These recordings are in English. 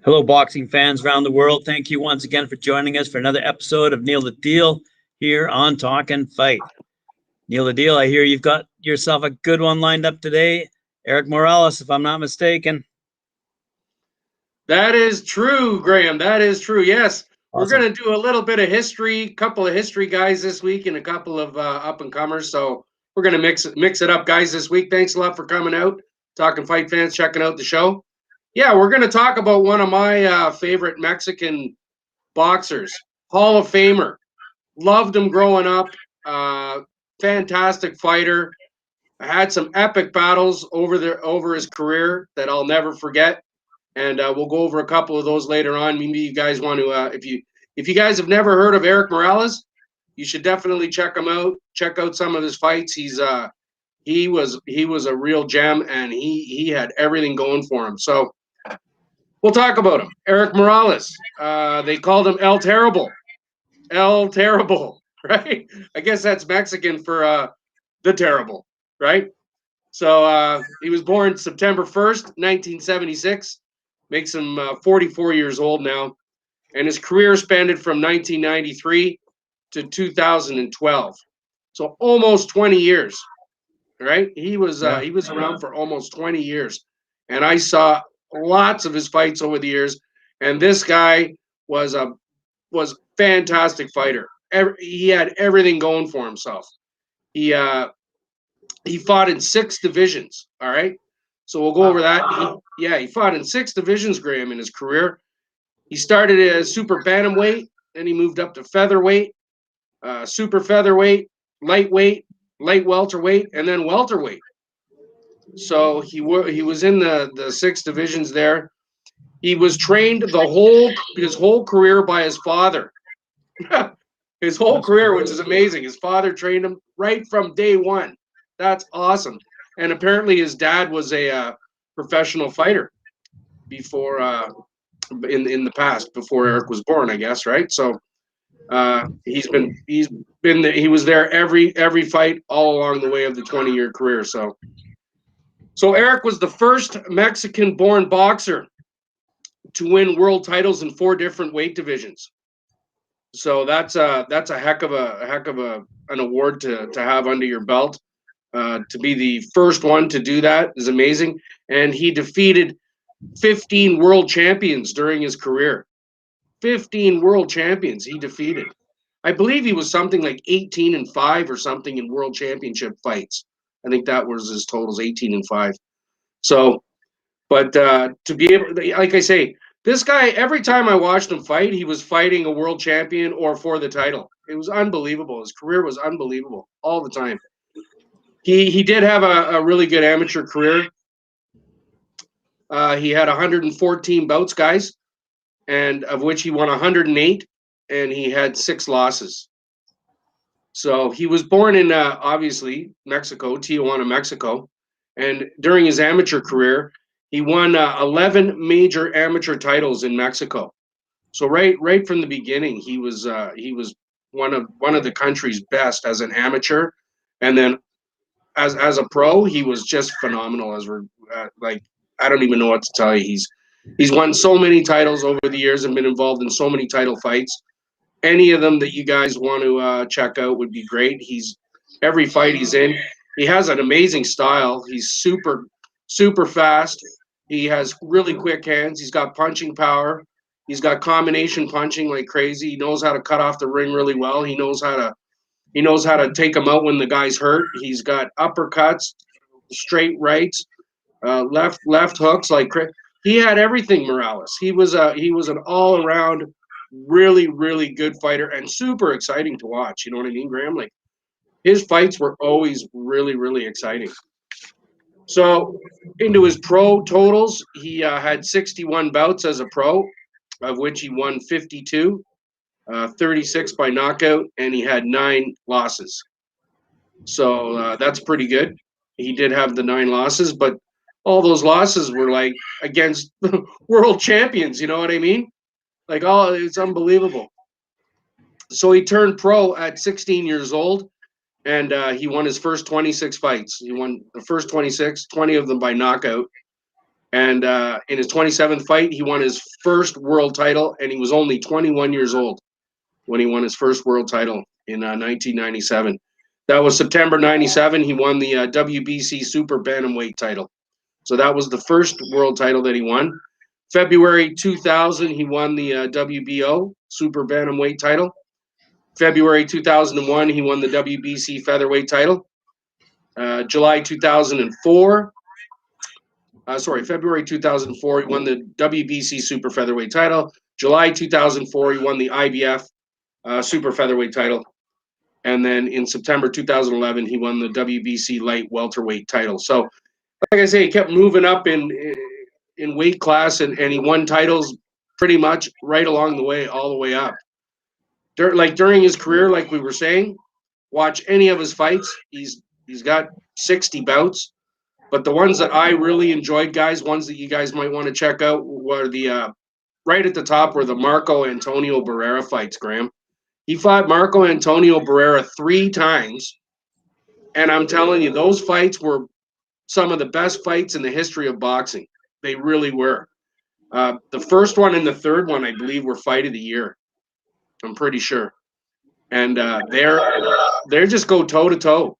Hello, boxing fans around the world. Thank you once again for joining us for another episode of Neil the Deal here on Talkin Fight. Neil the Deal, I hear you've got yourself a good one lined up today. Erik Morales, if I'm not mistaken. That is true, Graham. That is true. Yes, we're Awesome. going to do a little bit of history, couple of history guys this week, and a couple of up and comers. So we're going to mix it up, guys, this week. Thanks a lot for coming out, Talking Fight fans, checking out the show. Yeah, we're going to talk about one of my favorite Mexican boxers, Hall of Famer. Loved him growing up. Uh, Fantastic fighter. Had some epic battles over his career that I'll never forget, and we'll go over a couple of those later on. Maybe you guys want to, if you guys have never heard of Erik Morales, you should definitely check him out. Check out some of his fights. He was a real gem, and he had everything going for him. So we'll talk about him. Erik Morales. They called him El Terrible. El Terrible, right? I guess that's Mexican for the Terrible, right? So he was born September 1st, 1976. Makes him 44 years old now. And his career spanned from 1993 to 2012. So almost 20 years, right? He was around for almost 20 years. And I saw lots of his fights over the years. And this guy was a was fantastic fighter. He had everything going for himself. He he fought in 6 divisions. All right, so we'll go over that. He fought in 6 divisions, Graham, in his career. He started as super bantamweight, then he moved up to featherweight, super featherweight, lightweight, light welterweight, and then welterweight. So he was in the 6 divisions there. He was trained his whole career by his father. His whole career, which is amazing. His father trained him right from day one. That's awesome. And apparently, his dad was a professional fighter before in the past, before Erik was born, I guess. Right. So he was there every fight all along the way of the 20-year career. So Erik was the first Mexican-born boxer to win world titles in 4 different weight divisions. So that's a heck of an award to have under your belt. To be the first one to do that is amazing. And he defeated 15 world champions during his career. 15 world champions he defeated. I believe he was something like 18-5 or something in world championship fights. I think that was his totals, 18-5. So, but to be able, like I say, this guy, every time I watched him fight, he was fighting a world champion or for the title. It was unbelievable. His career was unbelievable all the time. He did have a really good amateur career. He had 114 bouts, guys, and of which he won 108, and he had 6 losses. So he was born in obviously Mexico, Tijuana, Mexico, and during his amateur career, he won 11 major amateur titles in Mexico. So right from the beginning, he was one of the country's best as an amateur, and then as a pro, he was just phenomenal. As we're like, I don't even know what to tell you. He's won so many titles over the years and been involved in so many title fights. Any of them that you guys want to check out would be great. He's every fight he's in. He has an amazing style. He's super fast. He has really quick hands. He's got punching power. He's got combination punching like crazy. He knows how to cut off the ring really well. He knows how to take him out when the guy's hurt. He's got uppercuts, straight rights, left hooks. He had everything. Morales. He was an all around really good fighter and super exciting to watch. You know what I mean, Graham? Like his fights were always really exciting. So into his pro totals, he had 61 bouts as a pro, of which he won 52, 36 by knockout, and he had 9 losses. So that's pretty good. He did have the 9 losses, but all those losses were like against world champions. You know what I mean? Like, oh, it's unbelievable. So he turned pro at 16 years old, and he won his first 26 fights. He won the first 26, 20 of them by knockout. And in his 27th fight, he won his first world title, and he was only 21 years old when he won his first world title in 1997. That was September 97. He won the WBC Super Bantamweight title. So that was the first world title that he won. February 2000, he won the WBO Super Bantamweight title. February 2001, he won the WBC Featherweight title. July 2004, February 2004, he won the WBC Super Featherweight title. July 2004, he won the IBF Super Featherweight title. And then in September 2011, he won the WBC Light Welterweight title. So, like I say, he kept moving up in weight class, and he won titles pretty much right along the way, all the way up. During his career, like we were saying, watch any of his fights. He's got 60 bouts. But the ones that I really enjoyed, guys, ones that you guys might want to check out, were the right at the top were the Marco Antonio Barrera fights, Graham. He fought Marco Antonio Barrera 3 times. And I'm telling you, those fights were some of the best fights in the history of boxing. They really were. The first one and the third one, I believe, were fight of the year. I'm pretty sure. And they're just go toe to toe,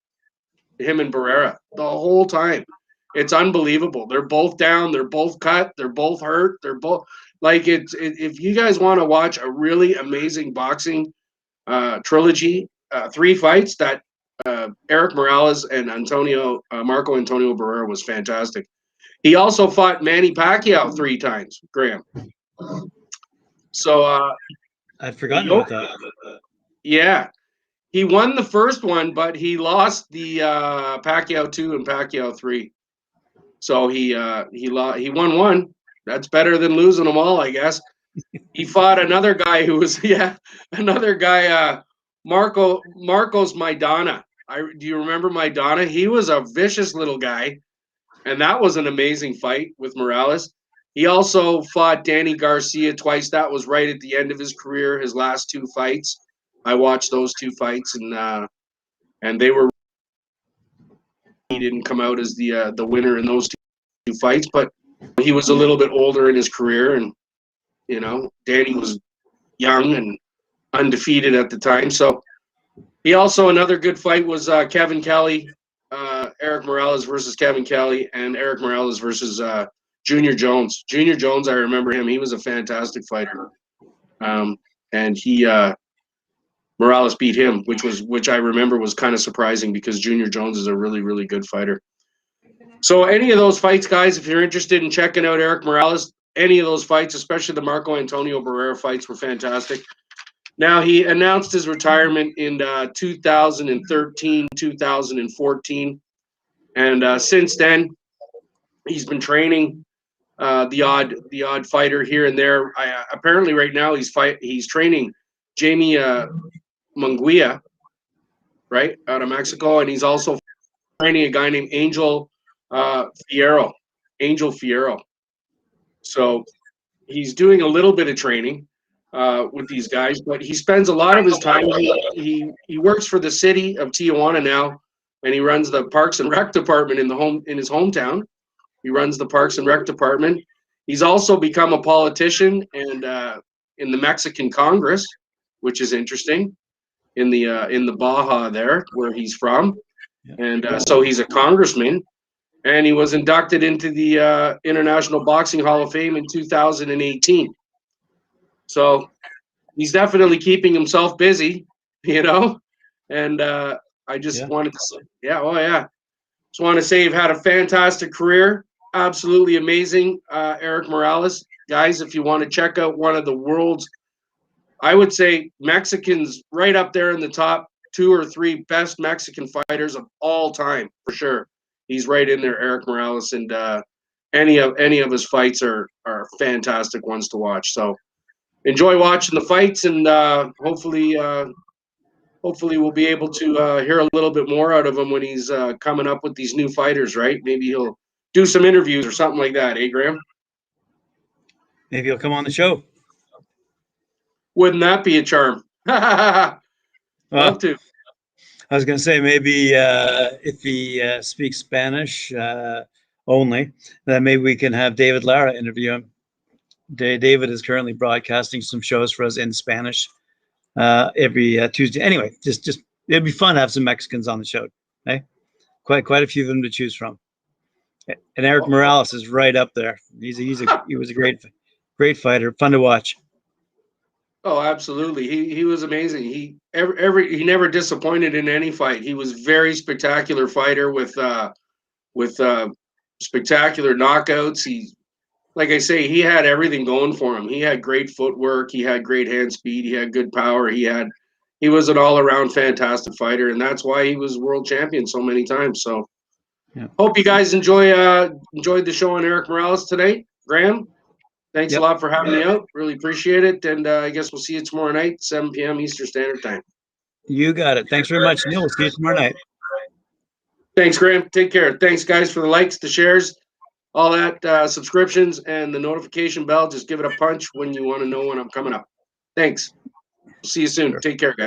him and Barrera, the whole time. It's unbelievable. They're both down. They're both cut. They're both hurt. They're both like if you guys want to watch a really amazing boxing trilogy, 3 fights, that Erik Morales and Marco Antonio Barrera was fantastic. He also fought Manny Pacquiao 3 times, Graham. So I'd forgotten about that. Yeah. He won the first one, but he lost the Pacquiao 2 and Pacquiao 3. So he won one. That's better than losing them all, I guess. He fought another guy who was Marcos Maidana. Do you remember Maidana? He was a vicious little guy, and that was an amazing fight with Morales. He also fought Danny Garcia twice. That was right at the end of his career, his last 2 fights. I watched those 2 fights, and they were. He didn't come out as the winner in those 2 fights, but he was a little bit older in his career, and Danny was young and undefeated at the time. So he also, another good fight was Kevin Kelly, Erik Morales versus Kevin Kelly, and Erik Morales versus Junior Jones. Junior Jones, I remember him. He was a fantastic fighter, and Morales beat him, which I remember was kind of surprising because Junior Jones is a really, really good fighter. So any of those fights, guys, if you're interested in checking out Erik Morales, any of those fights, especially the Marco Antonio Barrera fights, were fantastic. Now, he announced his retirement in 2013, 2014. And since then, he's been training the odd fighter here and there. Apparently, right now, he's training Jamie Munguia, right, out of Mexico. And he's also training a guy named Angel Fierro. So he's doing a little bit of training with these guys, but he spends a lot of his time. He works for the city of Tijuana now, and he runs the Parks and Rec department in his hometown. He runs the Parks and Rec department. He's also become a politician and in the Mexican Congress, which is interesting, in the Baja there where he's from, and so he's a congressman. And he was inducted into the International Boxing Hall of Fame in 2018. So he's definitely keeping himself busy, And I just wanted to say, just want to say you've had a fantastic career, absolutely amazing, Erik Morales. Guys, if you want to check out one of the world's, I would say Mexicans right up there in the top 2 or 3 best Mexican fighters of all time, for sure. He's right in there, Erik Morales, and any of his fights are fantastic ones to watch. So enjoy watching the fights, and hopefully we'll be able to hear a little bit more out of him when he's coming up with these new fighters, right? Maybe he'll do some interviews or something like that, Graham? Maybe he'll come on the show. Wouldn't that be a charm? Love to. I was going to say maybe if he speaks Spanish only, then maybe we can have David Lara interview him. David is currently broadcasting some shows for us in Spanish every Tuesday. Anyway, just it'd be fun to have some Mexicans on the show. Okay? Quite a few of them to choose from. And Erik Morales is right up there. He was a great fighter, fun to watch. Oh, absolutely. He was amazing. He never disappointed in any fight. He was very spectacular fighter with spectacular knockouts. Like I say, he had everything going for him. He had great footwork. He had great hand speed. He had good power. He was an all-around fantastic fighter, and that's why he was world champion so many times. So, yeah. Hope you guys enjoyed the show on Erik Morales today. Graham, thanks a lot for having me out. Really appreciate it, and I guess we'll see you tomorrow night, 7 p.m. Eastern Standard Time. You got it. Thanks very much, Neil. We'll see you tomorrow night. Thanks, Graham. Take care. Thanks, guys, for the likes, the shares, all that, subscriptions, and the notification bell. Just give it a punch when you want to know when I'm coming up. Thanks. See you soon. Take care, guys.